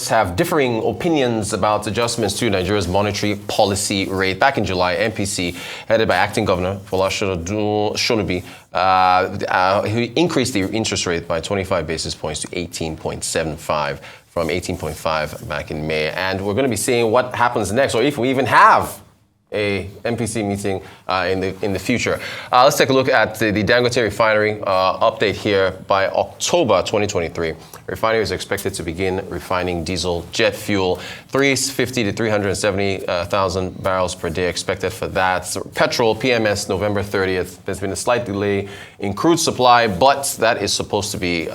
experts have differing opinions about adjustments to Nigeria's monetary policy rate. Back in July, MPC, headed by Acting Governor Fola Shonubi, who increased the interest rate by 25 basis points to 18.75 from 18.5 back in May. And we're going to be seeing what happens next, or if we even have a MPC meeting in the future. Let's take a look at the Dangote Refinery update here. By October 2023, refinery is expected to begin refining diesel jet fuel, 350 to 370,000 barrels per day expected for that. So petrol, PMS, November 30th. There's been a slight delay in crude supply, but that is supposed to be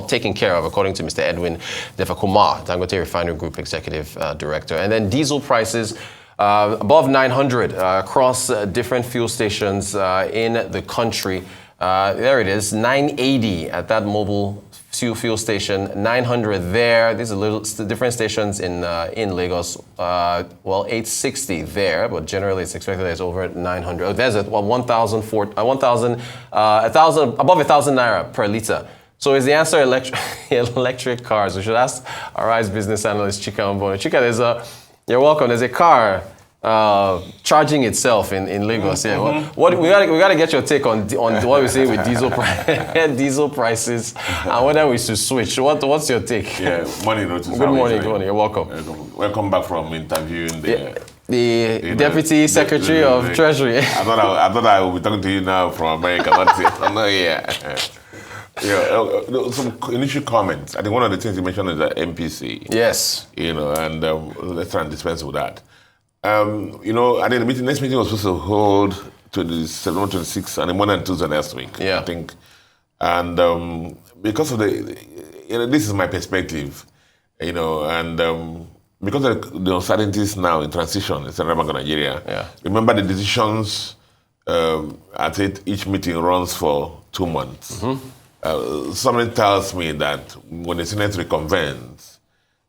taken care of, according to Mr. Edwin Defakumar, Dangote Refinery Group Executive Director. And then diesel prices above 900 across different fuel stations in the country. There it is, 980 at that mobile fuel station, 900 there. These are different stations in Lagos. 860 there, but generally it's expected that it's over 900. Oh, there's above 1,000 naira per liter. So is the answer electric cars? We should ask our business analyst Chika Mbonu. Chika, you're welcome. There's a car charging itself in Lagos. Yeah. We got to get your take on what we say with diesel prices and whether we should switch. What's your take? Yeah, morning, Notice. Good morning. You're welcome. Welcome back from interviewing the Deputy Secretary of Treasury. I thought I would be talking to you now from America. Some initial comments. I think one of the things you mentioned is the MPC. Yes. And let's try and dispense with that. I think the next meeting was supposed to hold September 26th and the one and Tuesday next week. Yeah. I think. And because of this is my perspective, and because of the uncertainties now in transition in Central Bank of Nigeria. Yeah. Remember the decisions at each meeting runs for 2 months. Something tells me that when the Senate reconvenes,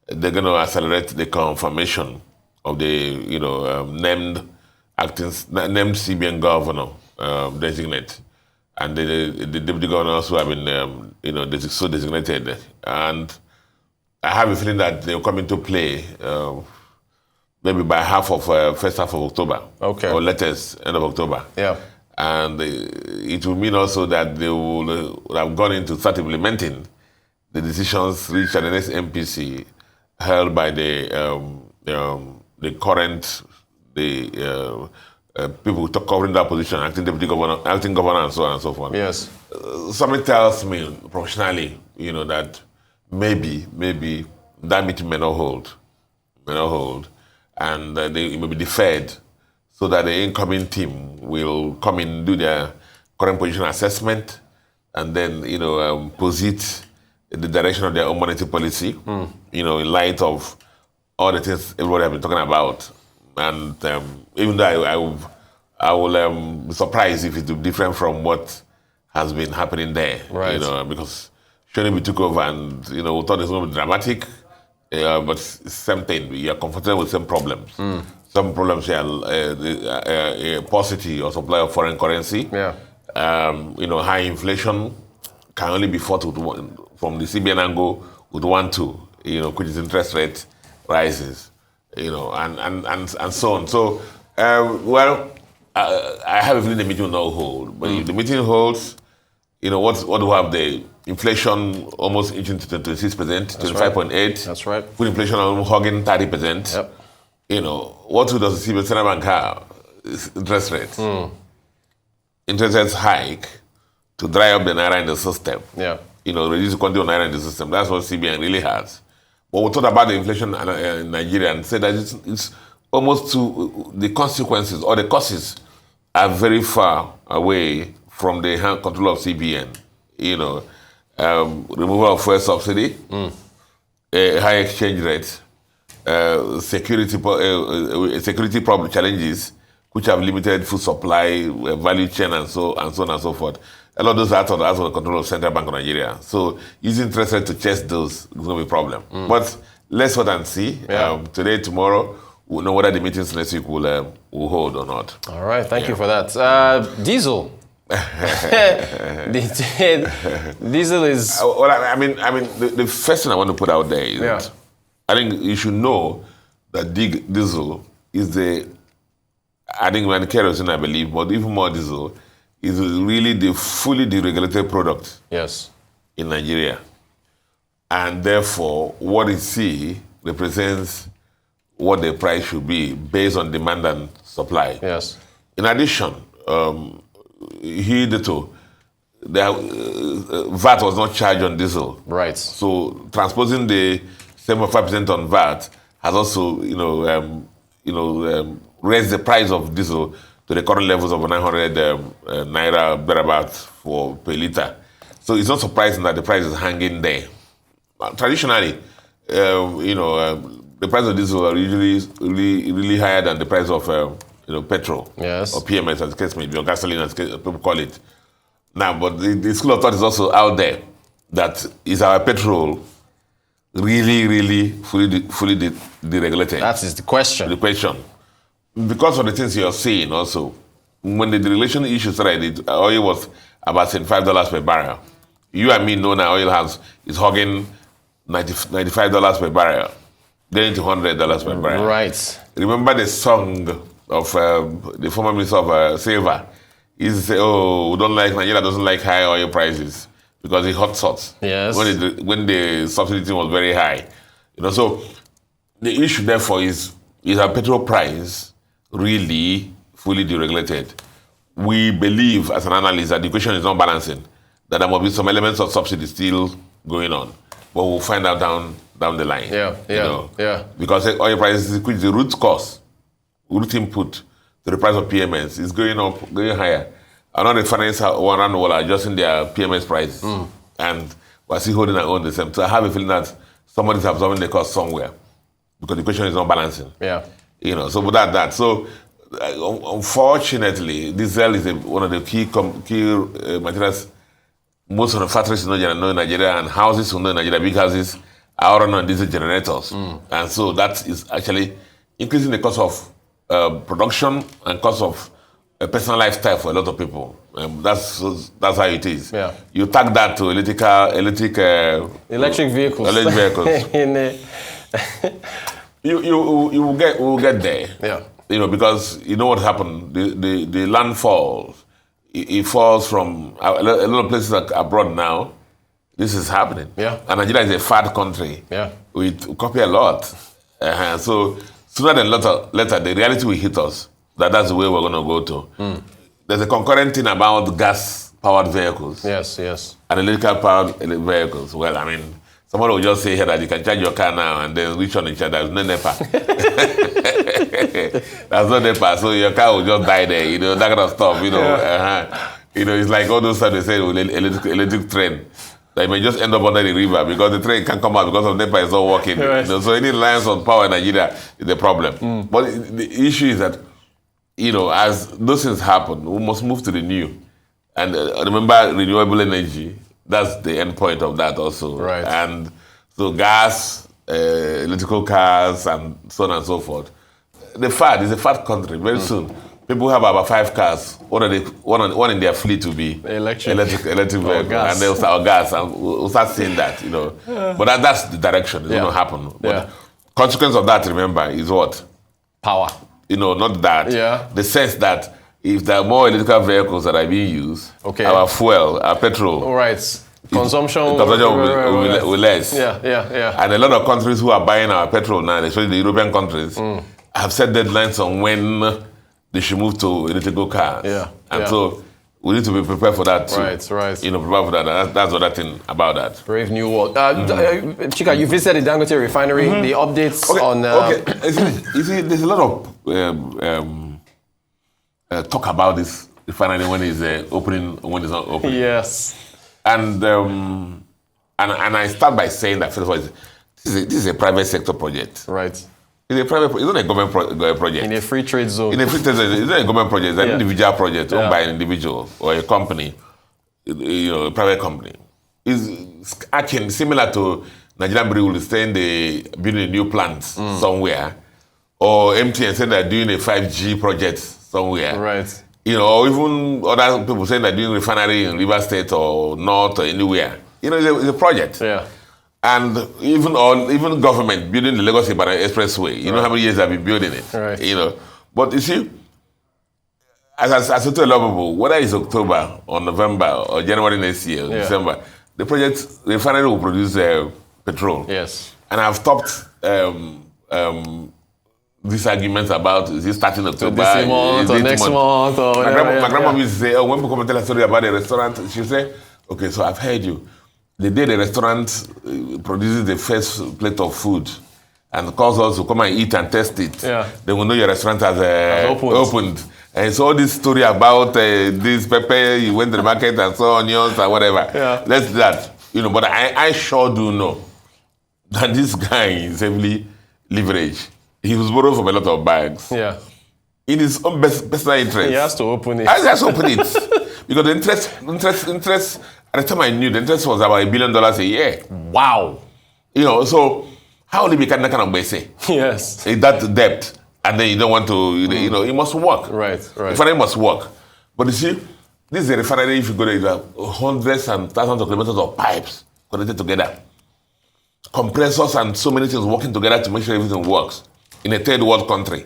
they're going to accelerate the confirmation of the named CBN governor designate, and the deputy governors who have been so designated. And I have a feeling that they'll come into play maybe by first half of October. Okay. Or latest end of October. Yeah. And it will mean also that they will have gone into start implementing the decisions reached at the next MPC held by the current people covering that position, acting deputy governor, acting governor, and so on and so forth. Yes. Something tells me professionally, that maybe that meeting may not hold, and it may be deferred, so that the incoming team will come in, do their current position assessment, and then, posit the direction of their own monetary policy, in light of all the things everybody has been talking about. And even though I will be surprised if it will be different from what has been happening there, right. Because Shonubi took over and, we thought it was going to be dramatic, but same thing, we are confronted with same problems. Some problems here, paucity or supply of foreign currency. Yeah. High inflation can only be fought from the CBN angle with 1-2, which is interest rate rises, and so on. So, I have a feeling the meeting will not hold. But if the meeting holds, what do we have? The inflation almost inching to 26%, 25.8. That's right. Food inflation almost hugging 30%. Yep. What does the Central Bank have? Interest rates. Interest rates hike to dry up the naira in the system. Yeah. Reduce the quantity of naira in the system. That's what CBN really has. But we talked about the inflation in Nigeria and said that it's almost to the consequences or the causes are very far away from the hand control of CBN. Removal of fuel subsidy, high exchange rate, security problem challenges, which have limited food supply, value chain, and so on and so forth. A lot of those are out of the control of Central Bank of Nigeria. So using interest rate to chase those is going to be a problem. But let's wait and see. Yeah. Today, tomorrow, we'll know whether the meetings next week will hold or not. All right. Thank you for that. Diesel. Diesel is... Well, I mean, the first thing I want to put out there is that I think you should know that diesel is I think when kerosene, I believe, but even more diesel, is really the fully deregulated product in Nigeria. And therefore, what you see represents what the price should be based on demand and supply. Yes. In addition, hitherto, VAT was not charged on diesel. Right. So transposing the 75% on VAT has also, raised the price of diesel to the current levels of 900 naira thereabouts per liter. So it's not surprising that the price is hanging there. Traditionally, the price of diesel are usually really higher than the price of petrol or PMS, as the case may be, or gasoline, as people call it. Now, but the school of thought is also out there that is our petrol really fully deregulated. That is the question. The question. Because of the things you're saying also, when the deregulation issue started, oil was about $75 per barrel. You and me know now oil is hogging $95 per barrel, getting to $100 per barrel. Right. Remember the song of the former minister of Silver? He used to say, Nigeria doesn't like high oil prices because it hot sauce. Yes. When the subsidy thing was very high. So the issue therefore is our petrol price really fully deregulated? We believe as an analyst that the equation is not balancing, that there must be some elements of subsidy still going on. But we'll find out down the line. Yeah. Because oil prices, the root input to the price of PMS is going up, going higher. Another refineries around the world are adjusting their PMS prices. And we're still holding our own the same. So I have a feeling that somebody's absorbing the cost somewhere because the equation is not balancing. Yeah. So without that. So unfortunately, diesel is one of the key materials. Most of the factories in Nigeria and houses in Nigeria, big houses, are run on diesel generators. And so that is actually increasing the cost of production and cost of a personal lifestyle for a lot of people. That's how it is. Yeah. You tag that to electric vehicles. You will get there. Yeah. Because you know what happened. The land falls. It falls from a lot of places abroad now. This is happening. Yeah. And Nigeria is a fat country. Yeah. We copy a lot. So sooner than later, the reality will hit us that's the way we're going to go to. There's a concurrent thing about gas-powered vehicles. Yes. And electrical-powered vehicles. Well, I mean, someone will just say here that you can charge your car now and then reach on each other. There's no NEPA. There's no NEPA, so your car will just die there, that kind of stuff, It's like all those times they say electric train. That may just end up under the river because the train can't come out because of NEPA is not working. Right. So any reliance on power in Nigeria is a problem. But the issue is that, as those things happen, we must move to the new. And remember, renewable energy, that's the end point of that also. Right. And so gas, electrical cars, and so on and so forth. The FAD is a fat country. Very soon, people have about 5 cars. One in their fleet will be electric vehicle, gas. and they'll start gas, and we'll start seeing that. But that's the direction. It's going to happen. But consequence of that, remember, is what? Power. Not that. Yeah. The sense that if there are more electrical vehicles that are being used, our fuel, our petrol. All right. Consumption will less. Yeah. And a lot of countries who are buying our petrol now, especially the European countries, have set deadlines on when they should move to electrical cars. And so we need to be prepared for that too. Right. Prepared for that. That's the other thing about that. Brave new world. Chika, you visited the Dangote Refinery. The updates on... You see, there's a lot of talk about this refinery when it's opening, when it's not opening. Yes. And I start by saying that, first of all, this is a private sector project. Right. It's not a government project. In a free trade zone. In a free trade zone, it's not a government project. It's an individual project owned by an individual or a company, a private company. It's akin similar to Nigerian Brewery saying they're building a new plant somewhere, or MTN saying they're doing a 5G project somewhere. Right. or even other people saying they're doing refinery in River State or North or anywhere. It's a project. Yeah. And even government building the Lagos Ibadan Expressway. You know how many years they've been building it. Right. But you see, as I told a lot of people, whether it's October or November or January next year, December, the refinery will produce petrol. Yes. And I've stopped these arguments about is it starting October, this month or next month or whatever. My grandma used to say, when people come and tell a story about a restaurant, she'll say, okay, so I've heard you. The day the restaurant produces the first plate of food and calls us to come and eat and test it, they will know your restaurant has opened. And so all this story about this pepper, you went to the market and saw onions or whatever. Yeah. Let's do that. But I sure do know that this guy is heavily leveraged. He was borrowed from a lot of banks. Yeah. In his own personal interest. He has to open it. He has to open it. Because the interest, at the time I knew, the interest was about $1 billion a year. Wow. So how will he become that kind of base? Yes. That debt. And then you don't want to, it must work. Right. The refinery must work. But you see, this is a refinery, if you go there, you have hundreds and thousands of kilometers of pipes connected together. Compressors and so many things working together to make sure everything works. In a third world country,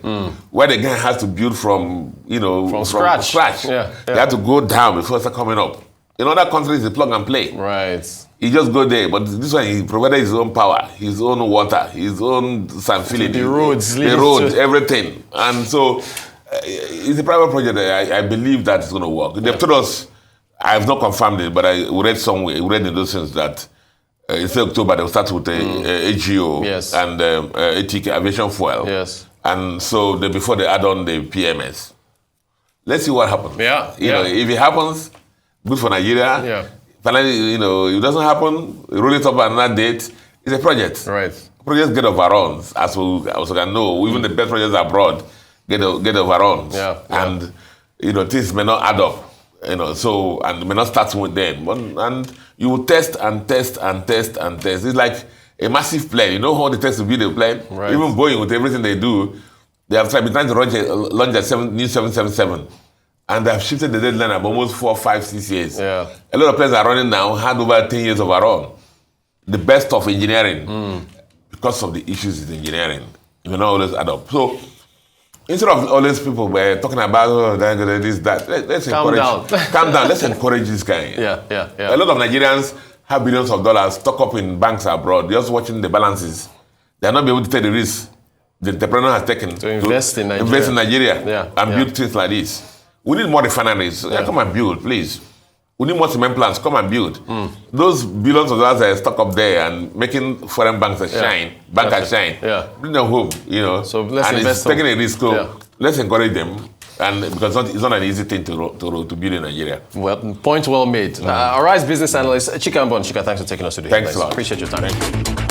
where the guy has to build from scratch. Yeah. They have to go down before it's coming up. In other countries, it's plug and play. Right. He just go there, but this one, he provided his own power, his own water, his own sanfility. The roads, everything. And so, it's a private project. I believe that it's going to work. They've told us, I have not confirmed it, but I read somewhere, read in those things that in October, they'll start with AGO and ATK, aviation fuel. Yes. And so before they add on the PMS. Let's see what happens. Yeah. If it happens, good for Nigeria. Yeah. Finally, if it doesn't happen, roll it up at another date. It's a project. Right. Projects get overruns, as we can know. Even the best projects abroad get overruns. Yeah. And, things may not add up. And may not start with them. And you will test and test and test and test. It's like a massive plane. You know how they test to build a plane? Right. Even Boeing, with everything they do, they have been trying to launch a new 777. And they have shifted the deadline of almost 4, 5, 6 years. Yeah. A lot of planes are running now, had over 10 years of our own. The best of engineering. Because of the issues with engineering. You cannot always add up. So, instead of all these people talking about this, that, let's encourage. Calm down. Let's encourage this guy. Yeah. A lot of Nigerians have billions of dollars stuck up in banks abroad, just watching the balances. They are not able to take the risk the entrepreneur has taken to invest in Nigeria. And build things like this. We need more refineries. Come and build, please. We need more cement plants. Come and build. Those billions of dollars are stuck up there and making foreign banks shine. Bring them home, So let's and invest. It's taking a risk. So let's encourage them. And because it's not an easy thing to build in Nigeria. Well, point well made. Arise Business Analyst Chika Mbonu. Chika, thanks for taking us to the Thanks a lot. Appreciate your time. Thank you.